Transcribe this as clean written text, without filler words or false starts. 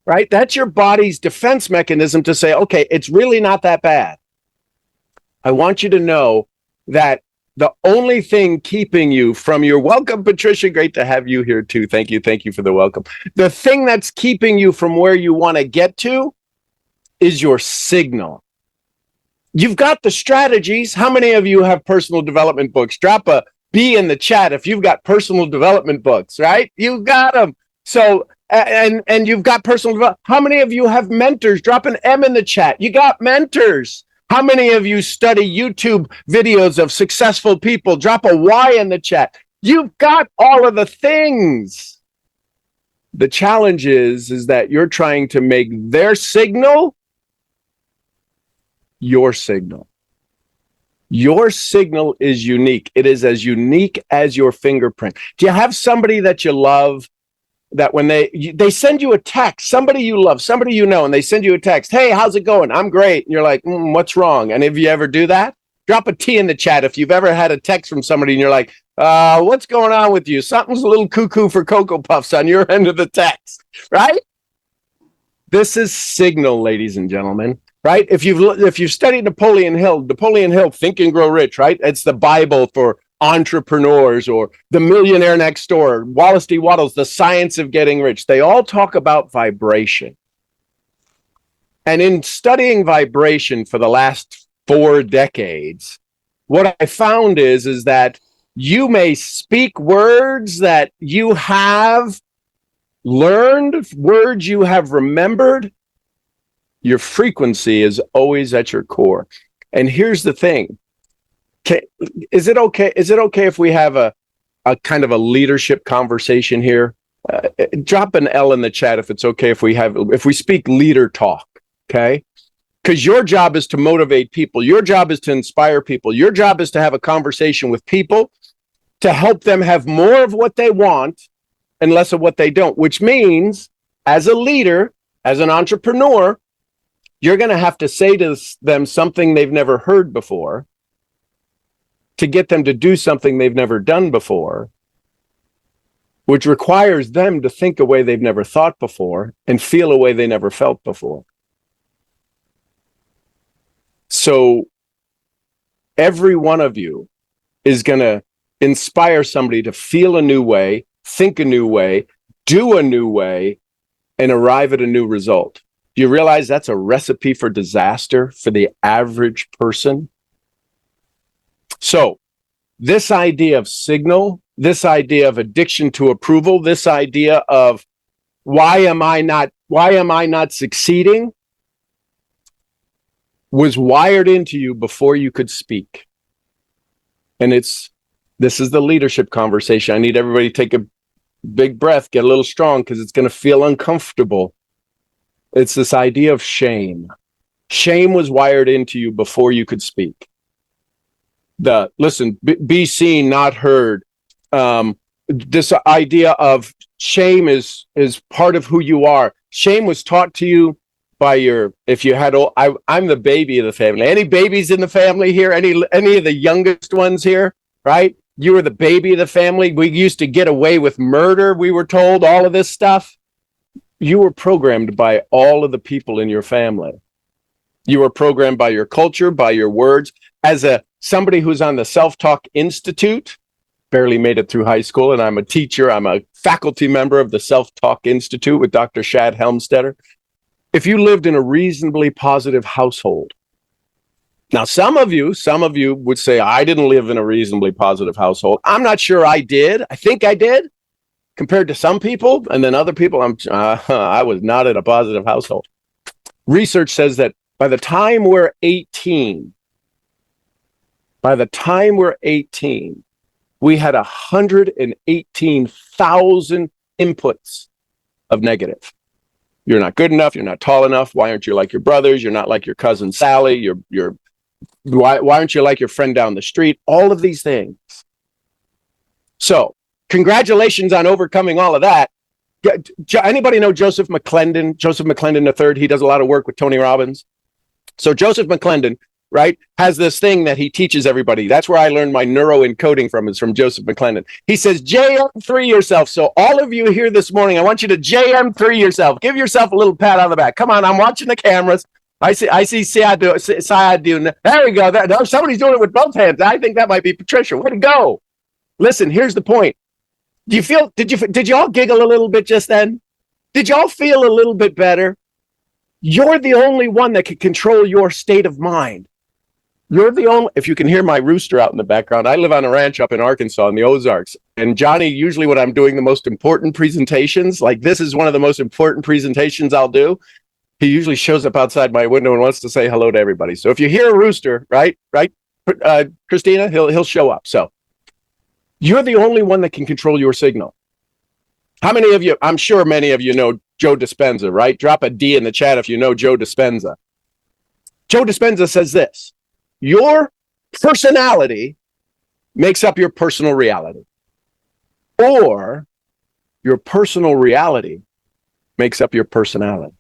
right? That's your body's defense mechanism to say, okay, it's really not that bad. I want you to know that the only thing keeping you from your welcome, Patricia, great to have you here too. Thank you. Thank you for the welcome. The thing that's keeping you from where you want to get to is your signal. You've got the strategies. How many of you have personal development books? Drop a B in the chat if you've got personal development books, right? You've got them. So, and you've got personal development. How many of you have mentors? Drop an M in the chat. You got mentors. How many of you study YouTube videos of successful people? Drop a Y in the chat. You've got all of the things. The challenge is that you're trying to make their signal your signal. Your signal is unique. It is as unique as your fingerprint. Do you have somebody that you love that when they send you a text, somebody you love, somebody you know, and they send you a text, hey, how's it going? I'm great. And you're like, what's wrong? And if you ever do that, drop a T in the chat if you've ever had a text from somebody and you're like, what's going on with you? Something's a little cuckoo for Cocoa Puffs on your end of the text, right? This is signal, ladies and gentlemen. Right? If you've studied Napoleon Hill, Think and Grow Rich, right? It's the Bible for entrepreneurs, or The Millionaire Next Door, Wallace D. Wattles, The Science of Getting Rich. They all talk about vibration. And in studying vibration for the last 4 decades, what I found is that you may speak words that you have learned, words you have remembered. Your frequency is always at your core. And here's the thing. Is it okay if we have a kind of a leadership conversation here? Drop an L in the chat if it's okay if we speak leader talk, okay? Because your job is to motivate people. Your job is to inspire people. Your job is to have a conversation with people to help them have more of what they want and less of what they don't, which means as a leader, as an entrepreneur, you're going to have to say to them something they've never heard before to get them to do something they've never done before, which requires them to think a way they've never thought before and feel a way they never felt before. So every one of you is going to inspire somebody to feel a new way, think a new way, do a new way, and arrive at a new result. Do you realize that's a recipe for disaster for the average person? So this idea of signal, this idea of addiction to approval, this idea of why am I not succeeding was wired into you before you could speak. And this is the leadership conversation. I need everybody to take a big breath, get a little strong, because it's going to feel uncomfortable. It's this idea of shame. Shame was wired into you before you could speak. Be seen, not heard. This idea of shame is part of who you are. Shame was taught to you by I'm the baby of the family. Any babies in the family here? Any of the youngest ones here, right? You were the baby of the family. We used to get away with murder, we were told, all of this stuff. You were programmed by all of the people in your family. You were programmed by your culture, by your words. As somebody who's on the Self-Talk Institute, barely made it through high school, and I'm a teacher, I'm a faculty member of the Self-Talk Institute with Dr. Shad Helmstetter. If you lived in a reasonably positive household, now some of you would say, I didn't live in a reasonably positive household. I'm not sure I did. I think I did. Compared to some people, and then other people, I was not in a positive household. Research says that by the time we're 18, we had 118,000 inputs of negative. You're not good enough. You're not tall enough. Why aren't you like your brothers? You're not like your cousin Sally. Why aren't you like your friend down the street? All of these things. So, congratulations on overcoming all of that. Anybody know Joseph McClendon? Joseph McClendon III, he does a lot of work with Tony Robbins. So Joseph McClendon right, has this thing that he teaches everybody. That's where I learned my neuroencoding from, is from Joseph McClendon. He says, JM3 yourself. So all of you here this morning, I want you to JM3 yourself. Give yourself a little pat on the back. Come on, I'm watching the cameras. I see Sayadun. There we go. No, somebody's doing it with both hands. I think that might be Patricia. Way to go. Listen, here's the point. Did you all giggle a little bit just then? Did y'all feel a little bit better? You're the only one that can control your state of mind. You're the only, if you can hear my rooster out in the background, I live on a ranch up in Arkansas in the Ozarks. And Johnny, usually when I'm doing the most important presentations, like this is one of the most important presentations I'll do, he usually shows up outside my window and wants to say hello to everybody. So if you hear a rooster, right, Christina, he'll show up. So you're the only one that can control your signal. How many of you, I'm sure many of you know Joe Dispenza, right? Drop a D in the chat if you know Joe Dispenza. Joe Dispenza says this: your personality makes up your personal reality, or your personal reality makes up your personality.